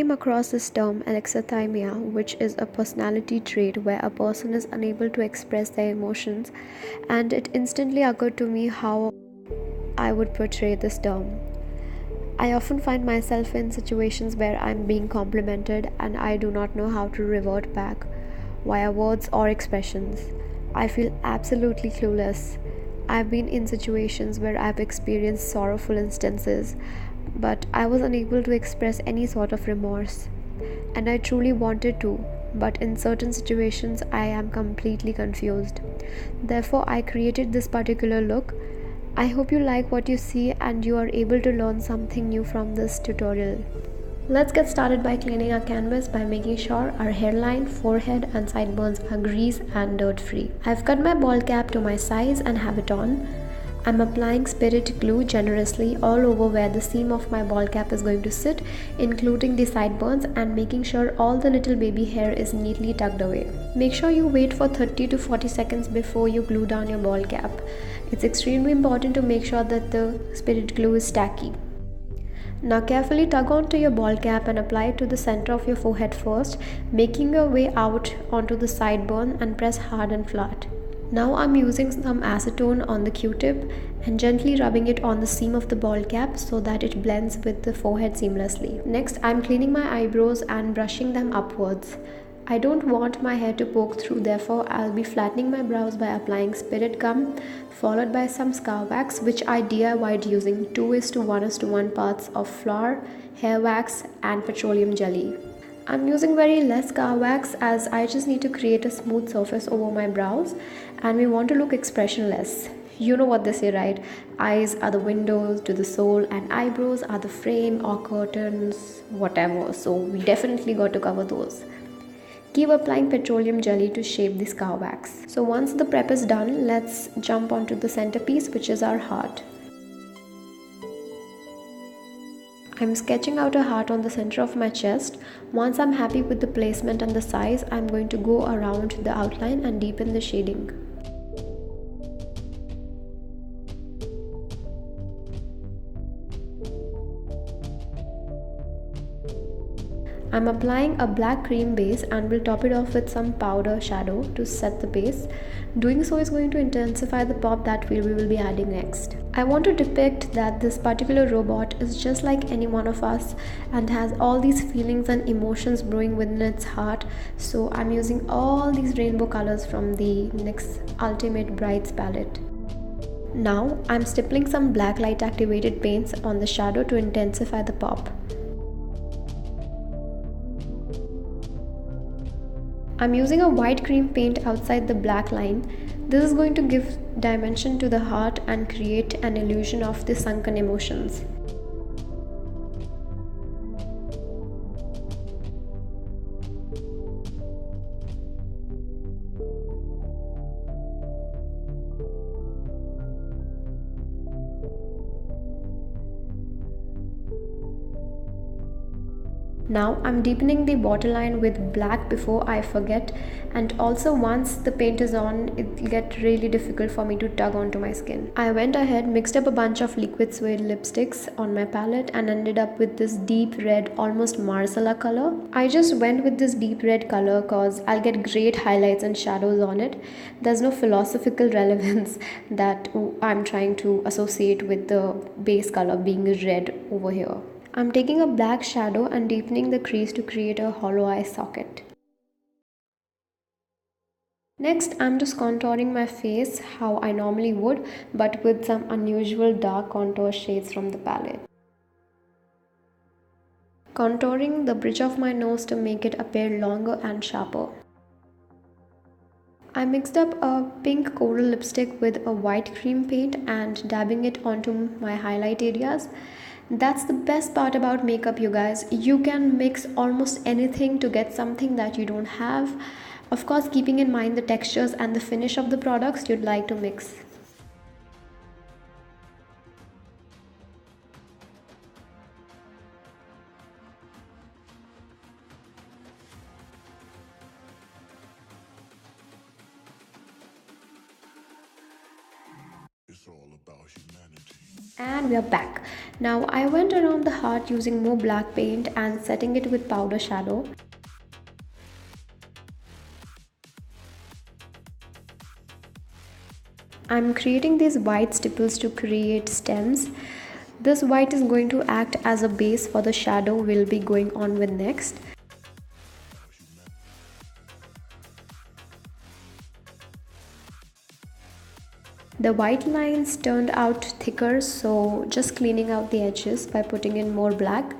Came across this term alexithymia, which is a personality trait where a person is unable to express their emotions, and it instantly occurred to me how I would portray this term. I often find myself in situations where I'm being complimented and I do not know how to revert back via words or expressions. I feel absolutely clueless. I've been in situations where I've experienced sorrowful instances, but I was unable to express any sort of remorse. And I truly wanted to, but in certain situations I am completely confused. Therefore, I created this particular look. I hope you like what you see and you are able to learn something new from this tutorial. Let's get started by cleaning our canvas by making sure our hairline, forehead and sideburns are grease and dirt free. I've cut my ball cap to my size and have it on. I'm applying spirit glue generously all over where the seam of my ball cap is going to sit, including the sideburns, and making sure all the little baby hair is neatly tucked away. Make sure you wait for 30 to 40 seconds before you glue down your ball cap. It's extremely important to make sure that the spirit glue is tacky. Now carefully tug onto your ball cap and apply it to the center of your forehead first, making your way out onto the sideburn and press hard and flat. Now I'm using some acetone on the Q-tip and gently rubbing it on the seam of the ball cap so that it blends with the forehead seamlessly. Next, I'm cleaning my eyebrows and brushing them upwards. I don't want my hair to poke through, therefore I'll be flattening my brows by applying spirit gum followed by some scar wax, which I DIY'd using 2:1:1 parts of flour, hair wax and petroleum jelly. I'm using very less scar wax as I just need to create a smooth surface over my brows and we want to look expressionless. You know what they say, right? Eyes are the windows to the soul and eyebrows are the frame or curtains, whatever. So we definitely got to cover those. Keep applying petroleum jelly to shape the scar wax. So once the prep is done, let's jump onto the centerpiece, which is our heart. I'm sketching out a heart on the center of my chest. Once I'm happy with the placement and the size, I'm going to go around the outline and deepen the shading. I'm applying a black cream base and will top it off with some powder shadow to set the base. Doing so is going to intensify the pop that we will be adding next. I want to depict that this particular robot is just like any one of us and has all these feelings and emotions brewing within its heart. So I'm using all these rainbow colors from the NYX Ultimate Brights palette. Now I'm stippling some black light activated paints on the shadow to intensify the pop. I'm using a white cream paint outside the black line. This is going to give dimension to the heart and create an illusion of the sunken emotions. Now I'm deepening the waterline with black before I forget, and also once the paint is on, it'll get really difficult for me to tug onto my skin. I went ahead, mixed up a bunch of liquid suede lipsticks on my palette and ended up with this deep red, almost Marsala color. I just went with this deep red color cause I'll get great highlights and shadows on it. There's no philosophical relevance that I'm trying to associate with the base color being red over here. I'm taking a black shadow and deepening the crease to create a hollow eye socket. Next, I'm just contouring my face how I normally would, but with some unusual dark contour shades from the palette. Contouring the bridge of my nose to make it appear longer and sharper. I mixed up a pink coral lipstick with a white cream paint and dabbing it onto my highlight areas. That's the best part about makeup, you guys. You can mix almost anything to get something that you don't have. Of course, keeping in mind the textures and the finish of the products you'd like to mix. It's all about humanity. And we are back. Now I went around the heart using more black paint and setting it with powder shadow. I'm creating these white stipples to create stems. This white is going to act as a base for the shadow we'll be going on with next. The white lines turned out thicker, so just cleaning out the edges by putting in more black.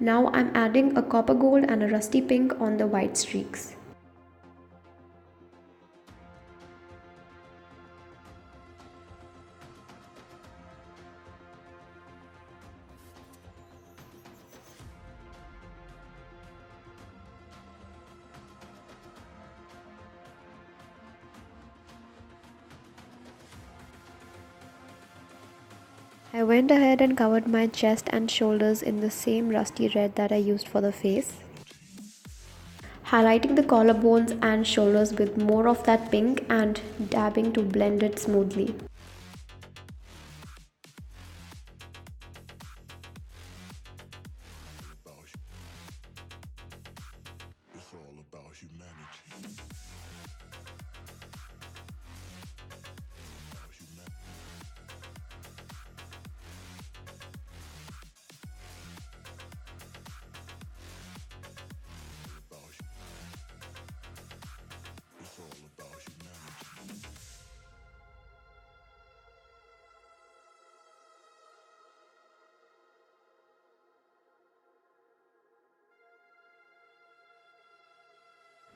Now I'm adding a copper gold and a rusty pink on the white streaks. I went ahead and covered my chest and shoulders in the same rusty red that I used for the face. Highlighting the collarbones and shoulders with more of that pink and dabbing to blend it smoothly.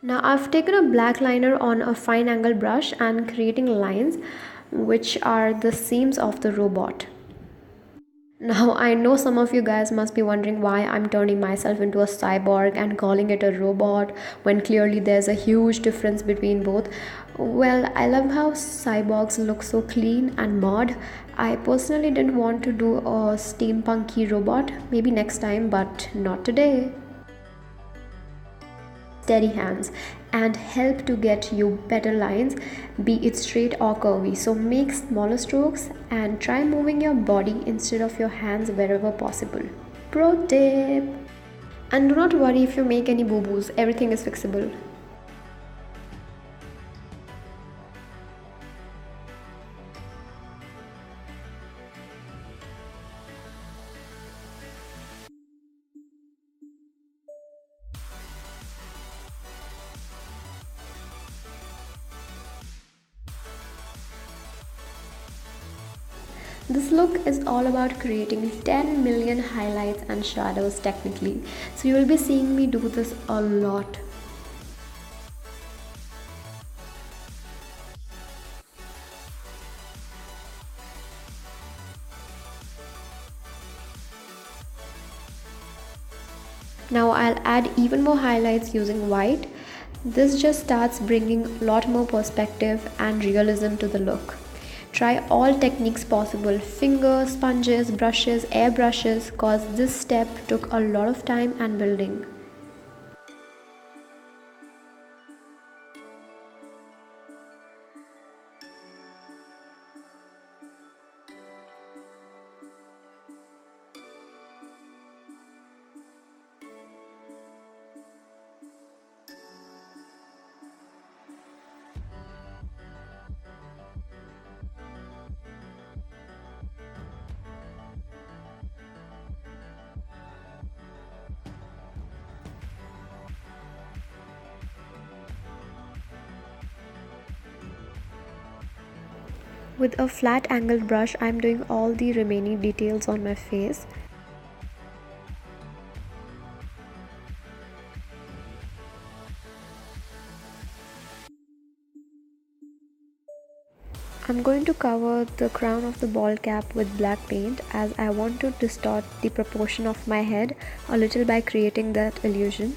Now I've taken a black liner on a fine angle brush and creating lines which are the seams of the robot. Now I know some of you guys must be wondering why I'm turning myself into a cyborg and calling it a robot when clearly there's a huge difference between both. Well, I love how cyborgs look so clean and mod. I personally didn't want to do a steampunky robot, maybe next time, but not today. Steady hands and help to get you better lines, be it straight or curvy. So make smaller strokes and try moving your body instead of your hands wherever possible. Pro tip! And do not worry if you make any boo-boos, everything is fixable. This look is all about creating 10 million highlights and shadows technically, so you will be seeing me do this a lot. Now I'll add even more highlights using white. This just starts bringing a lot more perspective and realism to the look. Try all techniques possible, fingers, sponges, brushes, airbrushes, cause this step took a lot of time and building. With a flat angled brush, I'm doing all the remaining details on my face. I'm going to cover the crown of the bald cap with black paint as I want to distort the proportion of my head a little by creating that illusion.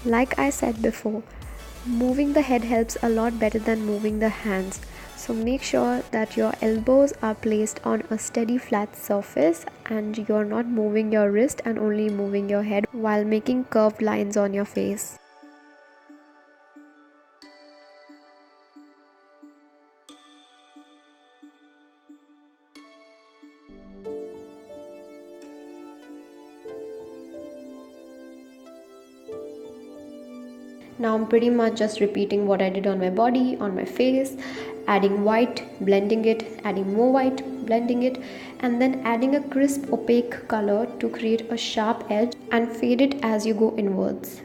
Like I said before, moving the head helps a lot better than moving the hands. So make sure that your elbows are placed on a steady flat surface and you're not moving your wrist and only moving your head while making curved lines on your face. Now I'm pretty much just repeating what I did on my body, on my face, adding white, blending it, adding more white, blending it, and then adding a crisp opaque color to create a sharp edge and fade it as you go inwards.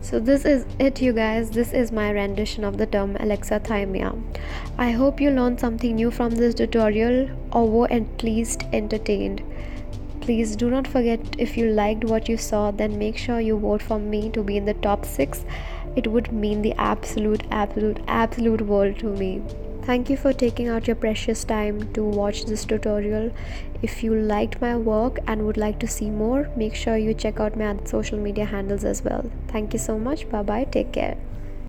So this is it, you guys. This is my rendition of the term alexithymia. I hope you learned something new from this tutorial or were at least entertained. Please do not forget, if you liked what you saw, then make sure you vote for me to be in the top 6. It would mean the absolute world to me. Thank you for taking out your precious time to watch this tutorial. If you liked my work and would like to see more, make sure you check out my other social media handles as well. Thank you so much. Bye bye. Take care.